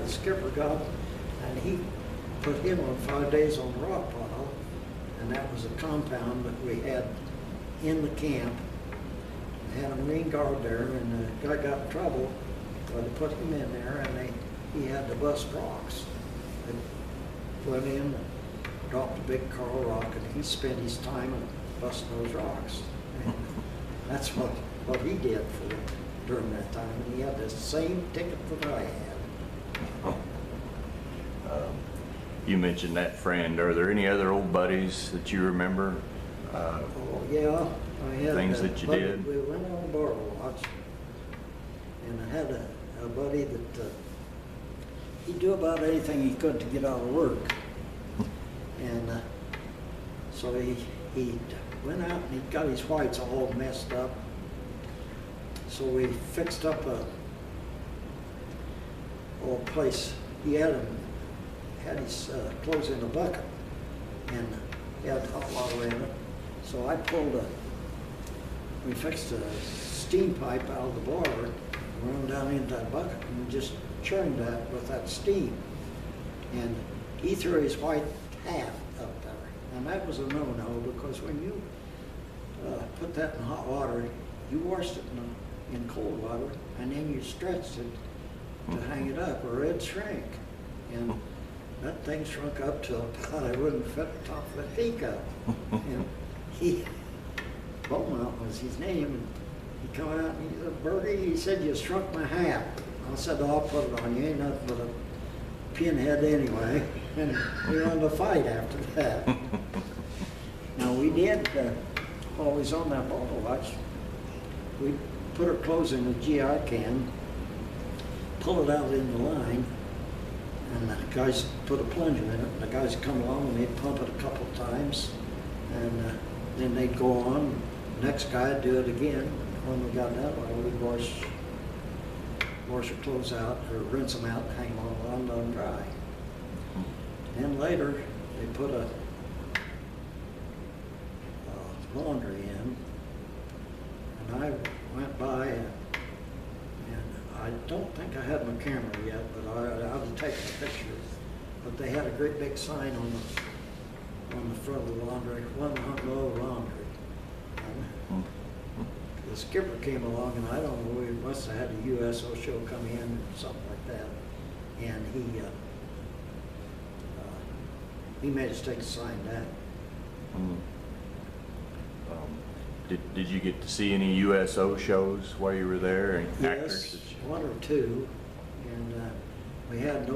the skipper got, and he put him on 5 days on the rock pile, and that was a compound that we had in the camp. They had a Marine guard there, and the guy got in trouble, so they put him in there, and he had to bust rocks. They went in and dropped a big coral rock, and he spent his time busting those rocks. And that's what he did for during that time, and he had the same ticket that I had. You mentioned that friend. Are there any other old buddies that you remember? Oh, yeah, I had Things that you buddy, did? we went on bar watch, and I had a buddy that he'd do about anything he could to get out of work. And so he went out and he got his whites all messed up. So we fixed up a old place. He had his clothes in a bucket, and he had hot water in it. So we fixed a steam pipe out of the boiler, run down into that bucket, and just churned that with that steam. And he threw his white hat up there, and that was a no-no, because when you put that in hot water, you washed it in cold water, and then you stretched it to hang it up, or it'd shrink. And that thing shrunk up to about I wouldn't fit the top of the teacup. And Beaumont was his name, and he come out and he said, "Bergie," he said, "you shrunk my hat." I said, "Oh, I'll put it on. You ain't nothing but a pinhead anyway." And we went to fight after that. Now we did, while we was on that bottle watch, we put our clothes in a GI can, pull it out in the line, and the guys put a plunger in it, and the guys would come along and they'd pump it a couple of times, and then they'd go on. Next guy would do it again. When we got that way, we'd wash our clothes out, or rinse them out and hang them on, let them dry. Then later, they put a laundry in, and I went by, and I don't think I had my camera yet, but I was taking a picture. But they had a great big sign on the front of the laundry, "One Low Laundry." And the skipper came along, and I don't know, we must have had a USO show come in or something like that, and he made us take the sign down. Did you get to see any USO shows while you were there, and actors? Yes, one or two, and we had an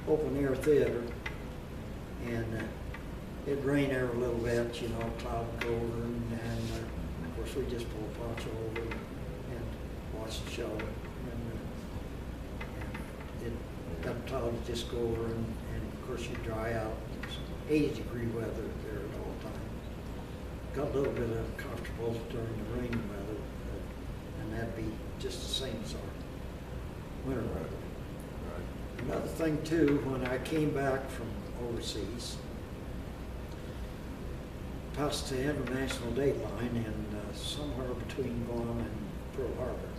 open air theater, and it'd rain there a little bit, you know, cloud would go over, and of course we just pull a poncho over and watch the show, and that cloud would just go over, and of course you dry out. It's 80-degree weather there at all times. Got a little bit uncomfortable during the rainy weather, and that'd be just the same as our winter weather. Right. Another thing too, when I came back from overseas, past the international date line, and somewhere between Guam and Pearl Harbor,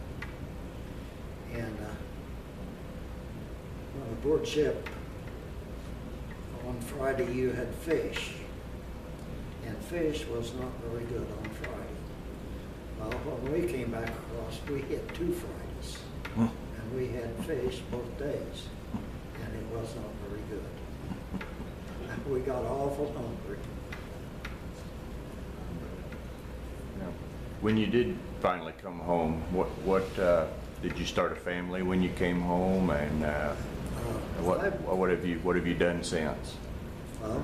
and on aboard ship on Friday you had fish. And fish was not very good on Friday. Well, when we came back across, we hit 2 Fridays, and we had fish both days, and it was not very good. And we got awful hungry. Yeah. When you did finally come home, what did you start a family when you came home, and what have you done since? Well,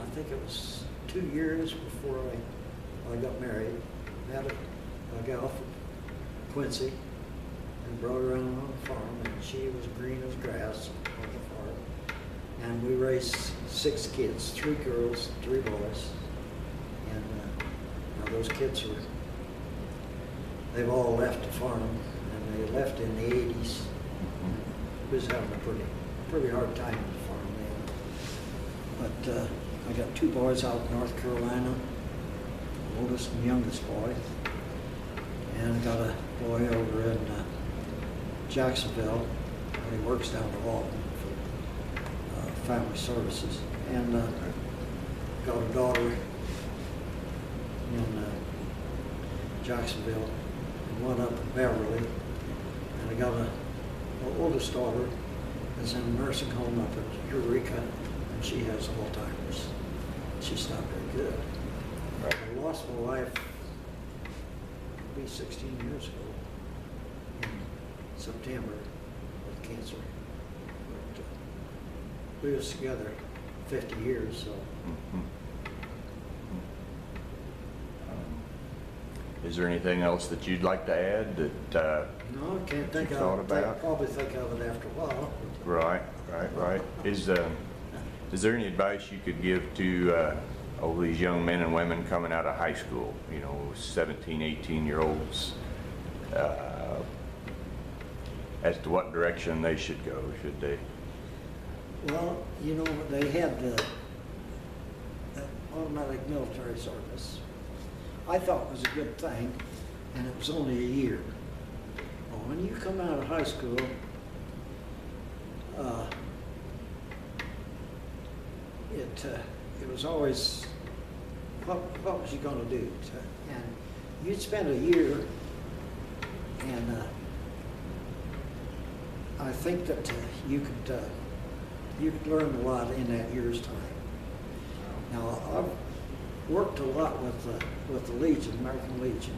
I think it was 2 years before I got married. Met a gal from Quincy and brought her on the farm, and she was green as grass on the farm. And we raised 6 kids, 3 girls, 3 boys. And now those kids they've all left the farm, and they left in the 80s. We was having a pretty hard time on the farm then. But I got 2 boys out in North Carolina, oldest and youngest boy, and I got a boy over in Jacksonville. He works down the hall for family services, and got a daughter in Jacksonville, and one up in Beverly, and I got an oldest daughter is in a nursing home up at Eureka, and she has Alzheimer's. She's not very good. Right. I lost my wife maybe 16 years ago in September with cancer. But, we was together 50 years, so. Is there anything else that you'd like to add that No, I can't think you of thought it. about? I'll probably think of it after a while. Right. Is there any advice you could give to all these young men and women coming out of high school, 17, 18-year-olds, as to what direction they should go? Should they? Well, they had the automatic military service. I thought it was a good thing, and it was only a year. Well, when you come out of high school, it was always, what was you going to do? And you'd spend a year, and I think that you could learn a lot in that year's time. Now, I've worked a lot with the Legion, American Legion,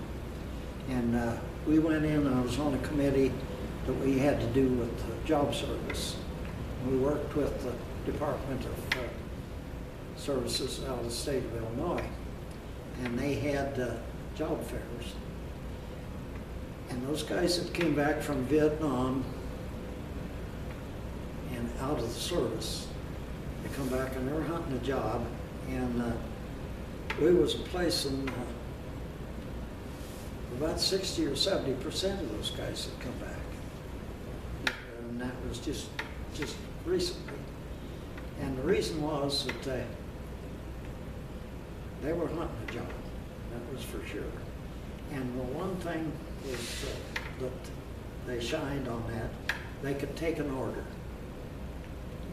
and we went in. I was on a committee that we had to do with the job service. We worked with the Department of Services out of the state of Illinois, and they had job fairs. And those guys that came back from Vietnam and out of the service, they come back and they're hunting a job, and we was placing about 60 or 70% of those guys that come back, and that was just recently. And the reason was that they were hunting a job, that was for sure. And the one thing is that they shined on that, they could take an order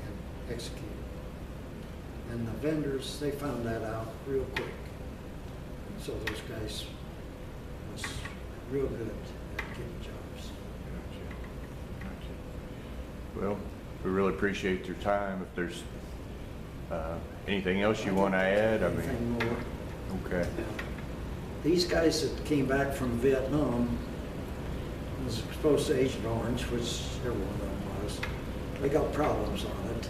and execute it. And the vendors, they found that out real quick. And so those guys was real good at getting jobs. Well, we really appreciate your time. If there's anything else you want to add, Anything more? Okay. These guys that came back from Vietnam was exposed to Agent Orange, which every one of them was. They got problems on it.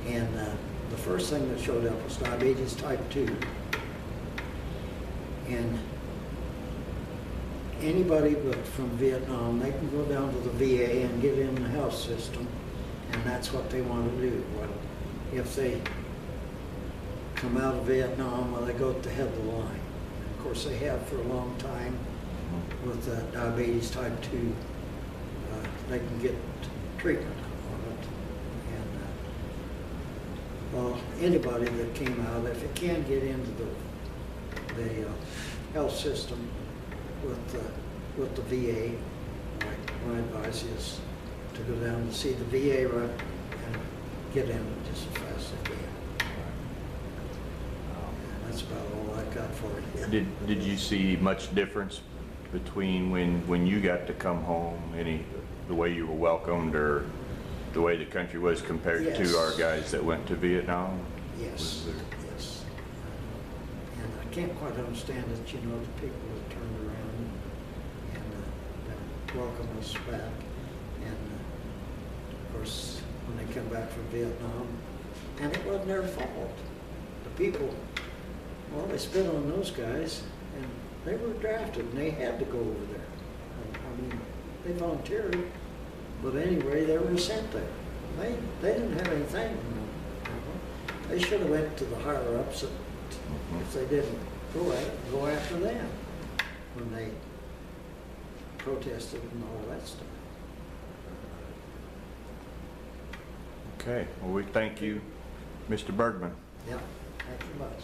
And the first thing that showed up was diabetes type 2. And anybody but from Vietnam, they can go down to the VA and get in the health system, and that's what they want to do. Well, if they come out of Vietnam, well, they go at the head of the line. And of course, they have for a long time with diabetes type 2. They can get treatment on it. And well, anybody that came out, if it can get into the health system with the VA, my advice is to go down to see the VA rep and get in just as fast as they can. That's about all I got for you. Did you see much difference between when you got to come home, the way you were welcomed or the way the country was compared Yes. to our guys that went to Vietnam? Yes, yes. And I can't quite understand it, the people that turned around and welcomed us back. And of course, when they come back from Vietnam, and it wasn't their fault. The people, well, they spit on those guys, and they were drafted, and they had to go over there. I mean, they volunteered, but anyway, they were sent there. They didn't have anything. They should have went to the higher ups if they didn't go after them when they protested and all that stuff. Okay. Well, we thank you, Mr. Bergman. Yeah, thank you much.